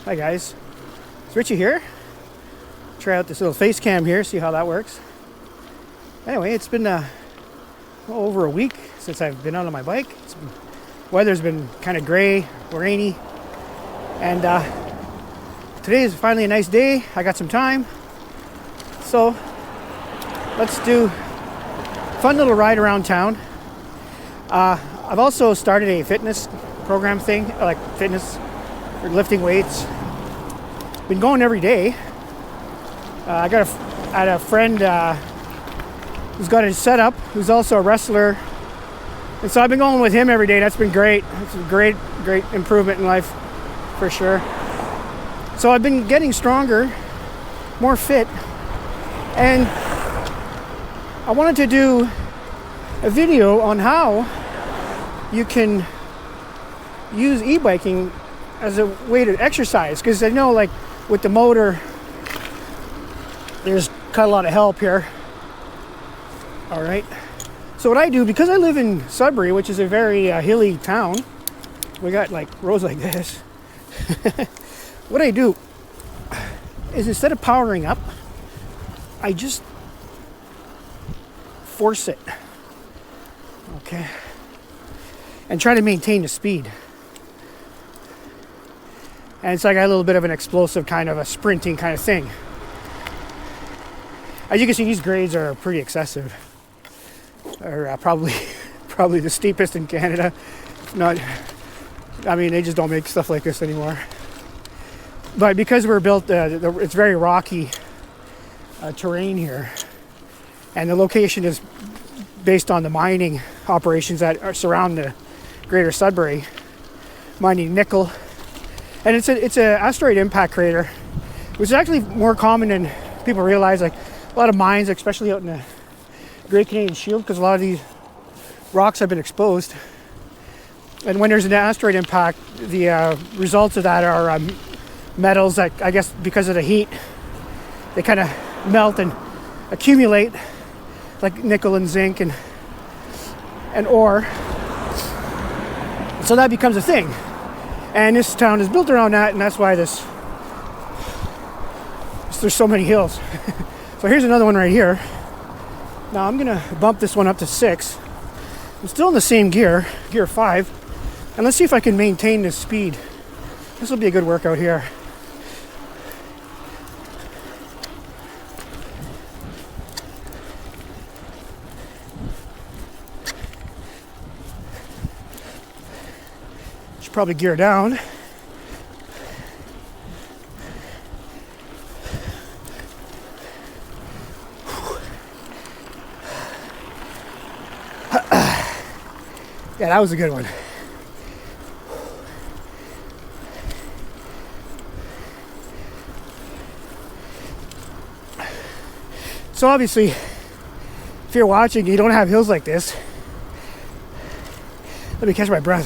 Hi guys, it's Richie here. Try out this little face cam here, see how that works. Anyway, it's been over a week since I've been out on my bike. Weather's been kind of gray, rainy, and today is finally a nice day. I got some time, so let's do a fun little ride around town. I've also started a fitness program thing, like fitness for lifting weights. Been going every day. I had a friend who's got it set up, who's also a wrestler, and so I've been going with him every day. That's been great. It's a great improvement in life for sure. So I've been getting stronger, more fit, and I wanted to do a video on how you can use e-biking as a way to exercise, because I know, like, with the motor there's kind of a lot of help here. All right, so what I do, because I live in Sudbury, which is a very hilly town, we got like roads like this. What I do is, instead of powering up, I just force it, okay, and try to maintain the speed. And it's like a little bit of an explosive kind of a sprinting kind of thing. As you can see, these grades are pretty excessive. Or probably the steepest in Canada. I mean, they just don't make stuff like this anymore. But because we're built, it's very rocky terrain here, and the location is based on the mining operations that surround the greater Sudbury, mining nickel. And it's a asteroid impact crater, which is actually more common than people realize. Like, a lot of mines, especially out in the Great Canadian Shield, because a lot of these rocks have been exposed. And when there's an asteroid impact, the results of that are metals that, I guess because of the heat, they kind of melt and accumulate, like nickel and zinc and ore. So that becomes a thing. And this town is built around that, and that's why there's so many hills. So here's another one right here. Now I'm gonna bump this one up to 6. I'm still in the same gear 5. And let's see if I can maintain this speed. This will be a good workout here. Should probably gear down. Yeah, that was a good one. So obviously, if you're watching, you don't have hills like this. Let me catch my breath.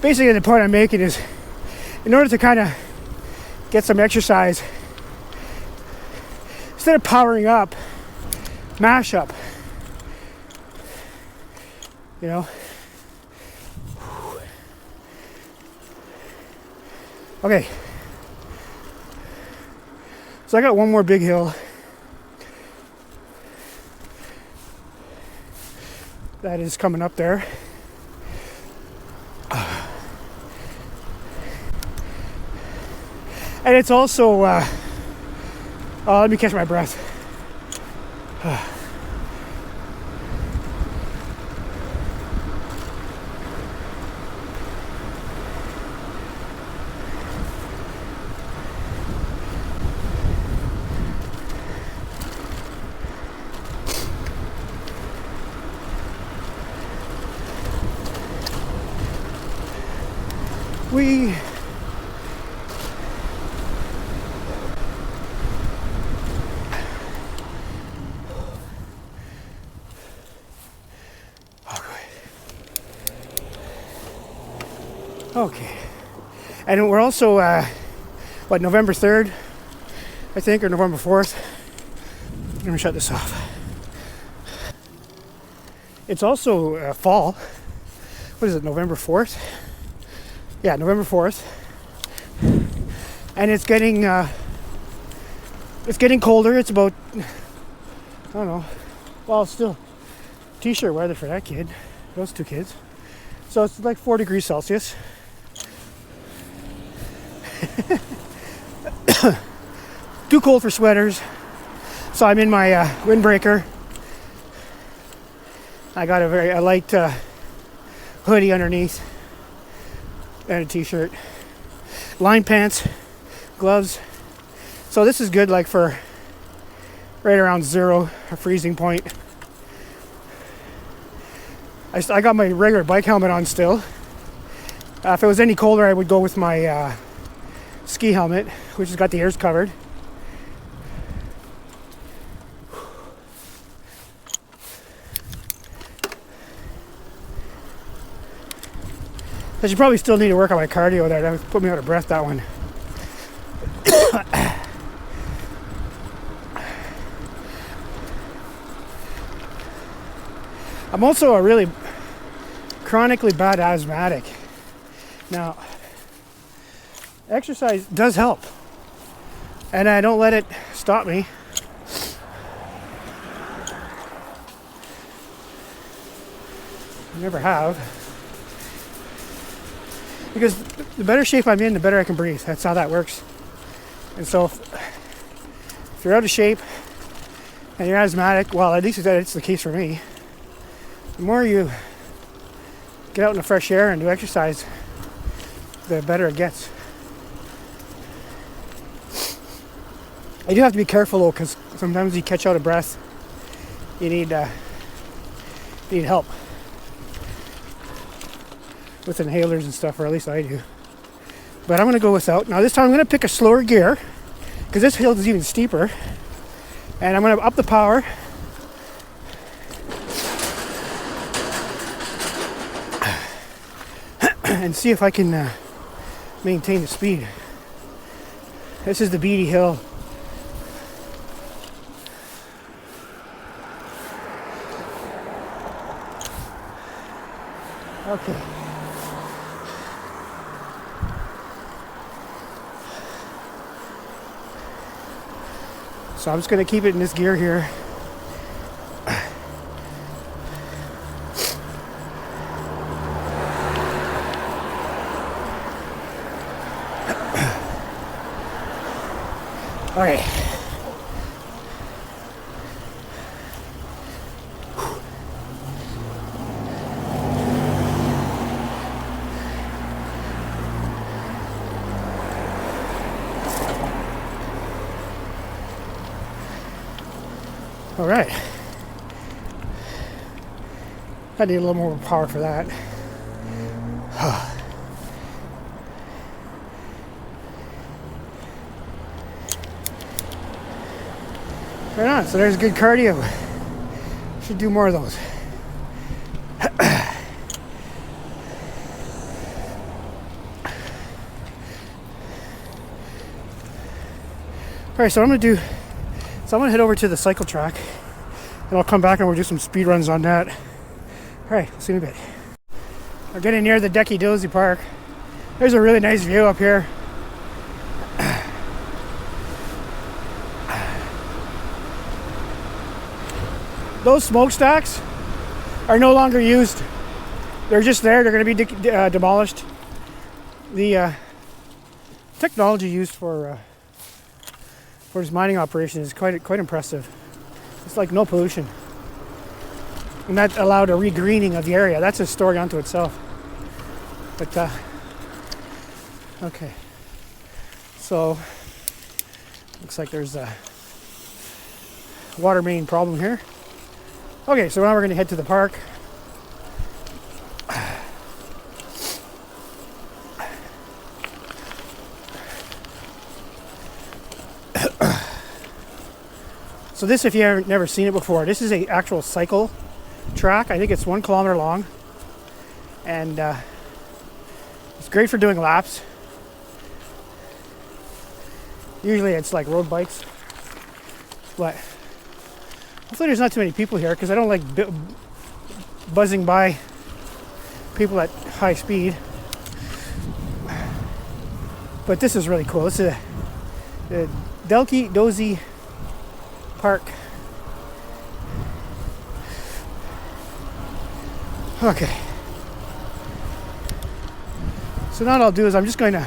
Basically, the point I'm making is, in order to kind of get some exercise, instead of powering up, mash up, you know. Okay, so I got one more big hill that is coming up there. And it's also, let me catch my breath. Okay, and we're also, November 3rd, I think, or November 4th. Let me shut this off. It's also fall. What is it, November 4th? Yeah, November 4th. And it's getting colder. It's about, I don't know, well, it's still t-shirt weather for that kid, those two kids. So it's like 4 degrees Celsius. Too cold for sweaters. So I'm in my windbreaker. I got a light hoodie underneath and a t-shirt. Line pants, gloves. So this is good like for right around 0, a freezing point. I got my regular bike helmet on still. If it was any colder, I would go with my ski helmet, which has got the ears covered. I should probably still need to work on my cardio there. That put me out of breath, that one. I'm also a really chronically bad asthmatic. Now, exercise does help, and I don't let it stop me. I never have. Because the better shape I'm in, the better I can breathe. That's how that works. And so if you're out of shape and you're asthmatic, well, at least it's the case for me. The more you get out in the fresh air and do exercise, the better it gets. I do have to be careful though, because sometimes you catch out of breath. You need help with inhalers and stuff, or at least I do. But I'm going to go without. Now this time I'm going to pick a slower gear, because this hill is even steeper. And I'm going to up the power. And see if I can maintain the speed. This is the Beatty Hill. Okay. So I'm just going to keep it in this gear here. All right. All right. I need a little more power for that. Right on, so there's good cardio. Should do more of those. Alright, so I'm gonna head over to the cycle track and I'll come back and we'll do some speed runs on that. Alright, I'll see you in a bit. We're getting near the Dossi Park. There's a really nice view up here. Those smokestacks are no longer used. They're just there. They're going to be demolished. The technology used for this mining operation is quite impressive. It's like no pollution, and that allowed a regreening of the area. That's a story unto itself. But okay, so looks like there's a water main problem here. Okay, so now we're going to head to the park. So this, if you have never seen it before, this is an actual cycle track. I think it's 1 kilometer long. And it's great for doing laps. Usually it's like road bikes. But hopefully there's not too many people here, because I don't like buzzing by people at high speed. But this is really cool. This is the Delki Dossi Park. Okay. So now what I'll do is I'm just going to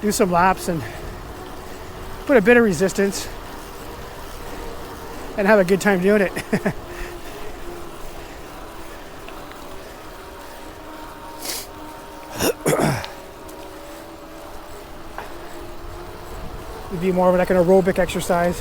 do some laps and put a bit of resistance and have a good time doing it. It'd be more of like an aerobic exercise.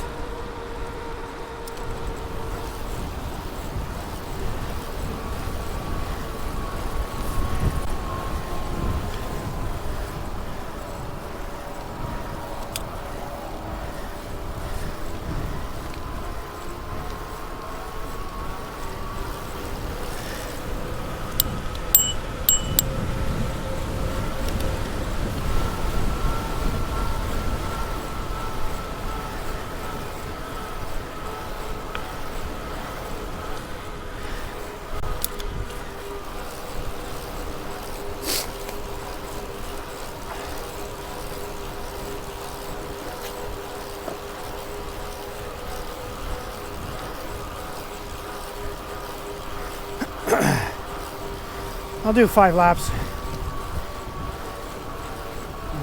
I'll do 5 laps.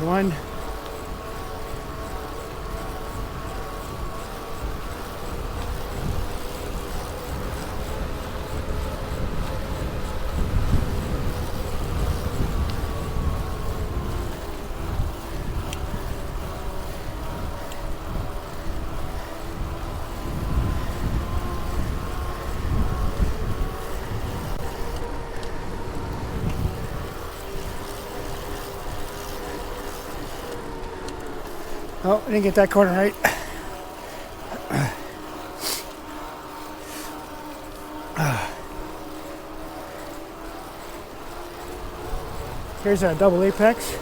1. Oh, I didn't get that corner right. Here's a double apex.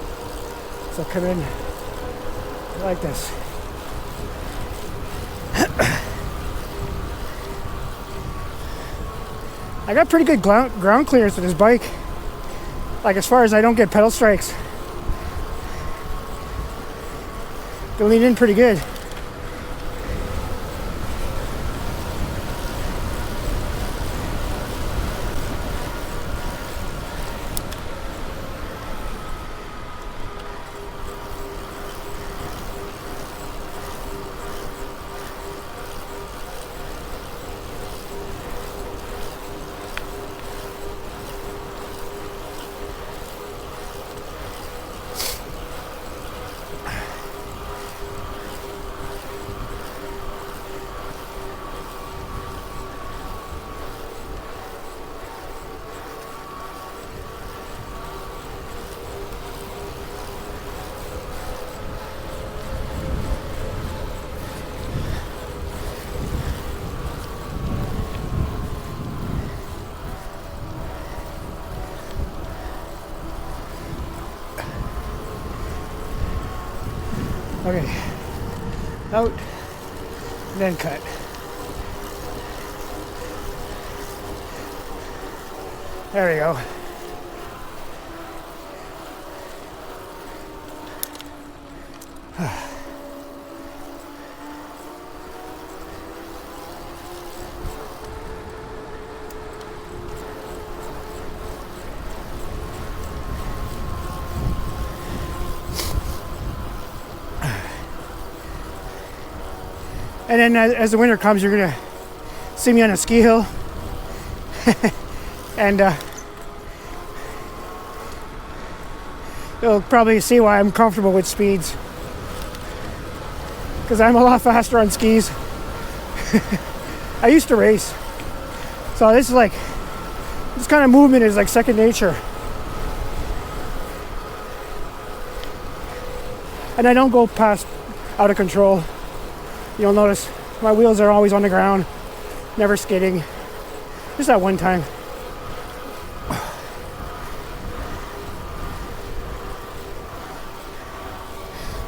So come in like this. I got pretty good ground clearance with this bike. Like as far as I don't get pedal strikes. They lean in pretty good. Okay, out, then cut. There we go. And then as the winter comes, you're gonna see me on a ski hill. And you'll probably see why I'm comfortable with speeds. Because I'm a lot faster on skis. I used to race. So this is like, this kind of movement is like second nature. And I don't go past out of control. You'll notice my wheels are always on the ground, never skidding. Just that one time.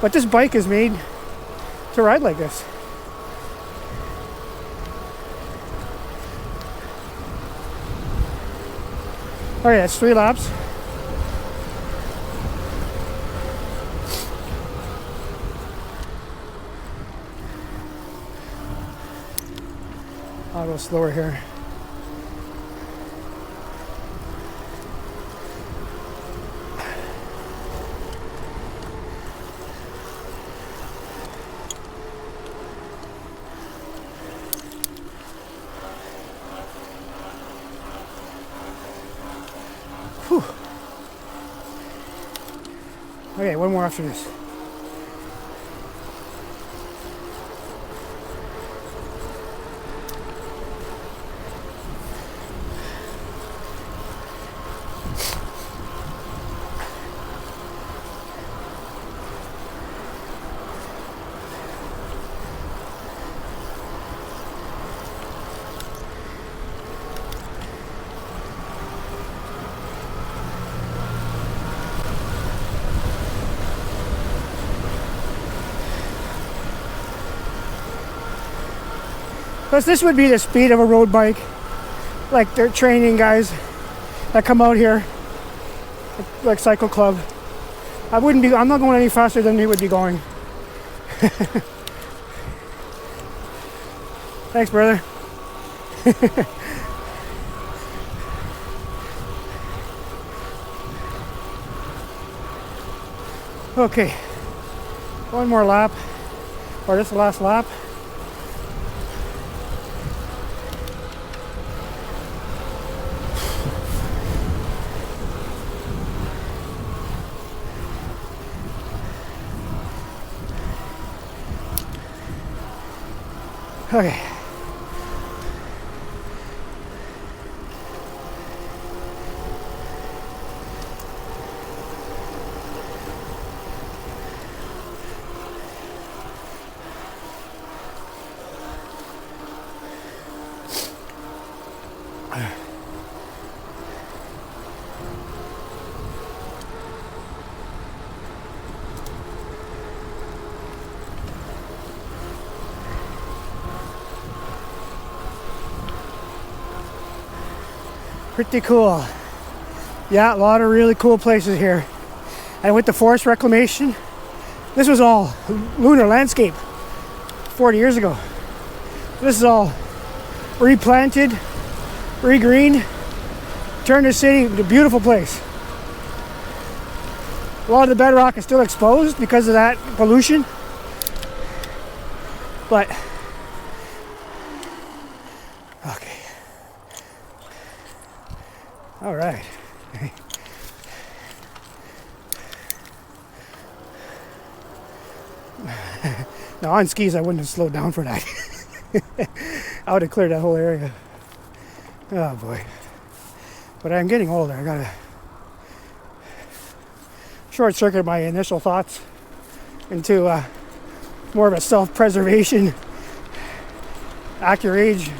But this bike is made to ride like this. Alright, that's 3 laps. I'll go slower here. Whew. Okay, one more after this. Plus, this would be the speed of a road bike, like they're training guys that come out here, like cycle club. I'm not going any faster than he would be going. Thanks, brother. Okay, one more lap, or this is the last lap. Okay. Pretty cool. Yeah, a lot of really cool places here. And with the forest reclamation, this was all lunar landscape 40 years ago. This is all replanted, regreened, turned the city into a beautiful place. A lot of the bedrock is still exposed because of that pollution. But, okay. All right. Now on skis, I wouldn't have slowed down for that. I would have cleared that whole area. Oh boy. But I'm getting older. I gotta short circuit my initial thoughts into more of a self-preservation, act your age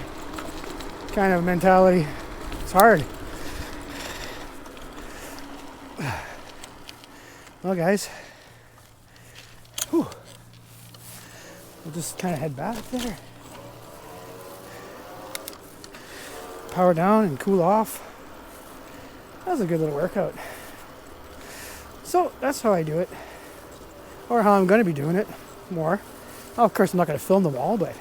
kind of mentality. It's hard. Well, guys, whew. We'll just kind of head back there. Power down and cool off. That was a good little workout. So that's how I do it, or how I'm going to be doing it more. Oh, of course, I'm not going to film them all, but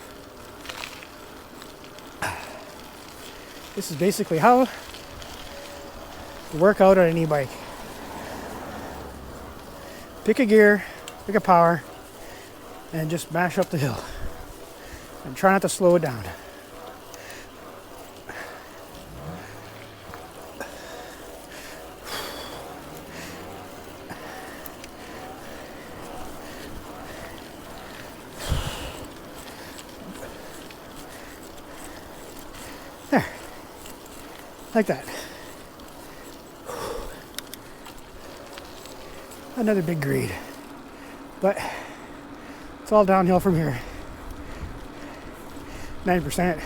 this is basically how to work out on an e-bike. Pick a gear, pick a power, and just mash up the hill. And try not to slow it down. There. Like that. Another big grade, but it's all downhill from here. 9%.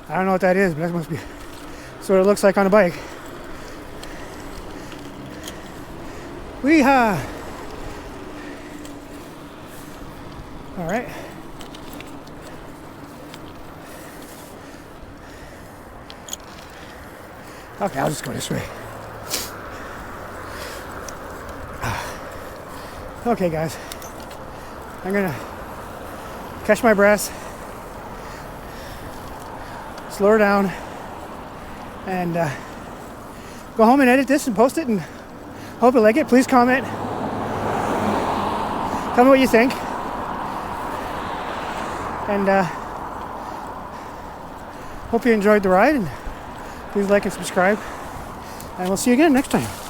I don't know what that is, but that must be what it looks like on a bike. Weehaw! All right. Okay, I'll just go this way. Okay, guys. I'm gonna catch my breath, slow her down, and go home and edit this and post it, and hope you like it. Please comment. Tell me what you think. And hope you enjoyed the ride, and please like and subscribe. And we'll see you again next time.